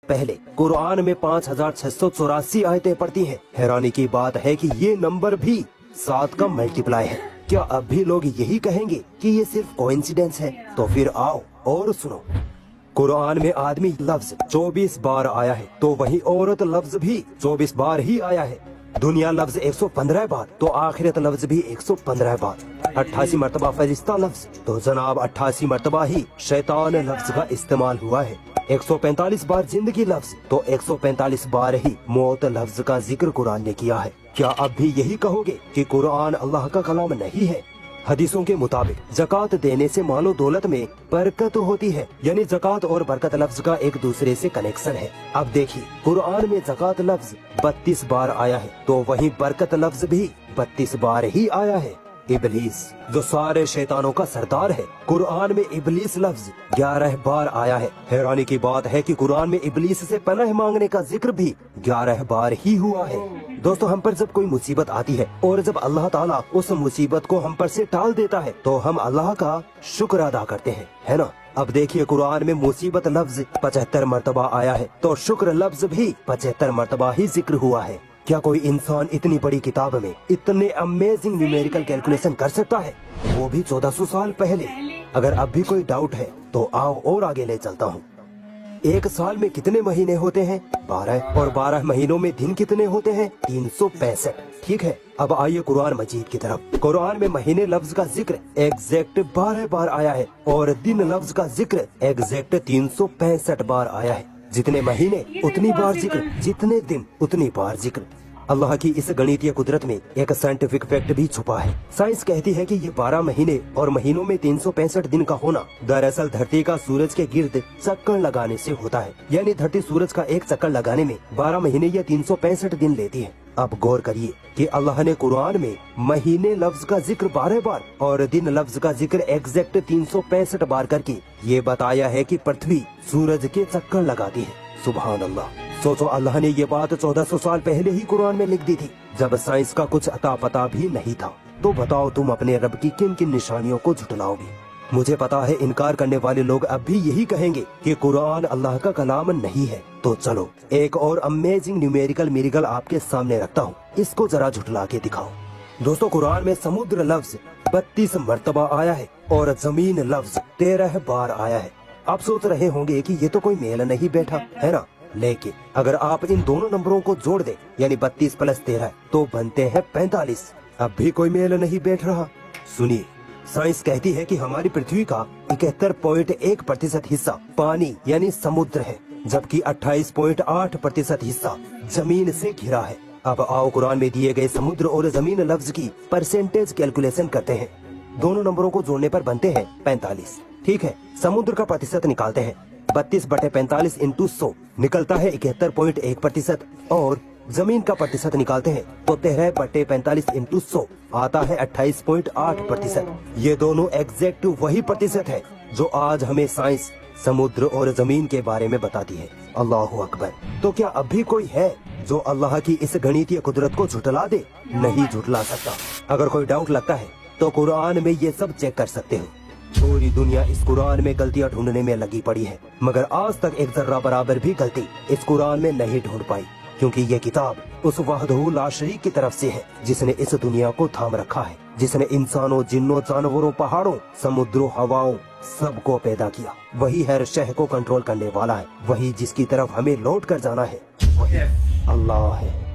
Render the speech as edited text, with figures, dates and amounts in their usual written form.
पहले कुरान में 5684 आयतें पढ़ती हैं। हैरानी की बात है कि ये नंबर भी 7 का मल्टीप्लाई है। क्या अब भी लोग यही कहेंगे कि ये सिर्फ कोइंसिडेंस है? तो फिर आओ और सुनो। कुरान में आदमी लफ्ज 24 बार आया है, तो वही औरत लफ्ज भी 24 बार ही आया है। दुनिया लफ्ज 115 बार, तो आखिरत लफ्ज भी 115 बार। 88 मरतबा फरिश्ता लफ्ज, तो जनाब 88 मरतबा ही शैतान लफ्ज का इस्तेमाल हुआ है। 145 बार जिंदगी लफ्ज, तो 145 बार ही मौत लफ्ज का जिक्र कुरान ने किया है। क्या अब भी यही कहोगे कि कुरान अल्लाह का कलाम नहीं है? हदीसों के मुताबिक ज़कात देने से मालो दौलत में बरकत होती है, यानी ज़कात और बरकत लफ्ज का एक दूसरे से कनेक्शन है। अब देखिए, कुरान में ज़कात लफ्ज 32 बार आया है, तो वहीं बरकत लफ्ज भी 32 बार ही आया है। इबलीस, जो सारे शैतानों का सरदार है, कुरान में इबलीस लफ्ज 11 बार आया है। हैरानी की बात है कि कुरान में इबलीस से पनाह मांगने का जिक्र भी 11 बार ही हुआ है। दोस्तों, हम पर जब कोई मुसीबत आती है और जब अल्लाह ताला उस मुसीबत को हम पर से टाल देता है, तो हम अल्लाह का शुक्र अदा करते हैं, है ना? अब देखिए, कुरान में मुसीबत लफ्ज 75 मरतबा आया है, तो शुक्र लफ्ज भी 75 मरतबा ही जिक्र हुआ है। क्या कोई इंसान इतनी बड़ी किताब में इतने अमेजिंग न्यूमेरिकल कैलकुलेशन कर सकता है, वो भी 1400 साल पहले? अगर अब भी कोई डाउट है तो आओ और आगे ले चलता हूँ। एक साल में कितने महीने होते हैं? 12, और 12 महीनों में दिन कितने होते हैं? 365। ठीक है, अब आइए कुरान मजीद की तरफ। कुरान में महीने लफ्ज का जिक्र एग्जैक्ट 12 बार आया है, और दिन लफ्ज का जिक्र एग्जैक्ट 365 बार आया है। जितने महीने उतनी बार जिक्र, जितने दिन उतनी बार जिक्र। अल्लाह की इस गणितीय कुदरत में एक साइंटिफिक फैक्ट भी छुपा है। साइंस कहती है कि ये 12 महीने और महीनों में 365 दिन का होना दरअसल धरती का सूरज के गिर्द चक्कर लगाने से होता है। यानी धरती सूरज का एक चक्कर लगाने में 12 महीने या 365 दिन लेती है। अब गौर करिए कि अल्लाह ने कुरान में महीने लफ्ज का जिक्र 12 बार और दिन लफ्ज का जिक्र एग्जैक्ट 365 बार करके ये बताया है कि पृथ्वी सूरज के चक्कर लगाती है। सुभान अल्लाह। सोचो, अल्लाह ने ये बात 1400 साल पहले ही कुरान में लिख दी थी, जब साइंस का कुछ अता पता भी नहीं था। तो बताओ, तुम अपने रब की किन किन निशानियों को झुटलाओगे? मुझे पता है इनकार करने वाले लोग अब भी यही कहेंगे कि कुरान अल्लाह का कलाम नहीं है। तो चलो, एक और अमेजिंग न्यूमेरिकल मिरेकल आपके सामने रखता हूँ, इसको जरा झुटला के दिखाओ। दोस्तों, कुरान में समुद्र लफ्ज 32 मरतबा आया है और जमीन लफ्ज 13 बार आया है। आप सोच रहे होंगे कि ये तो कोई मेल नहीं बैठा, है ना? लेकिन अगर आप इन दोनों नंबरों को जोड़ दें, यानी 32 + 13, तो बनते हैं 45। अब भी कोई मेल नहीं बैठ रहा। सुनिए, साइंस कहती है कि हमारी पृथ्वी का 71.1% हिस्सा पानी यानी समुद्र है, जबकि 28.8% हिस्सा जमीन से घिरा है। अब आओ कुरान में दिए गए समुद्र और जमीन लफ्ज की परसेंटेज कैलकुलेशन करते हैं। दोनों नंबरों को जोड़ने पर बनते हैं 45। ठीक है, समुद्र का प्रतिशत निकालते हैं। 32/45 × 100 निकलता है 71.1%, और जमीन का प्रतिशत निकालते हैं तो 13/45 × 100 आता है 28.8%। ये दोनों एग्जैक्ट वही प्रतिशत है जो आज हमें साइंस समुद्र और जमीन के बारे में बताती है। अल्लाहु अकबर। तो क्या अब भी कोई है जो अल्लाह की इस गणितीय कुदरत को झुटला दे? नहीं झुटला सकता। अगर कोई डाउट लगता है तो कुरान में ये सब चेक कर सकते हो। पूरी दुनिया इस कुरान में गलतियां ढूंढने में लगी पड़ी है, मगर आज तक एक जर्रा बराबर भी गलती इस कुरान में नहीं ढूंढ पाई, क्योंकि ये किताब उस वहदहू ला शरीक की तरफ से है जिसने इस दुनिया को थाम रखा है, जिसने इंसानों, जिन्नों, जानवरों, पहाड़ों, समुद्रों, हवाओं सबको पैदा किया। वही हर शह को कंट्रोल करने वाला है, वही जिसकी तरफ हमें लौट कर जाना है, वही अल्लाह है।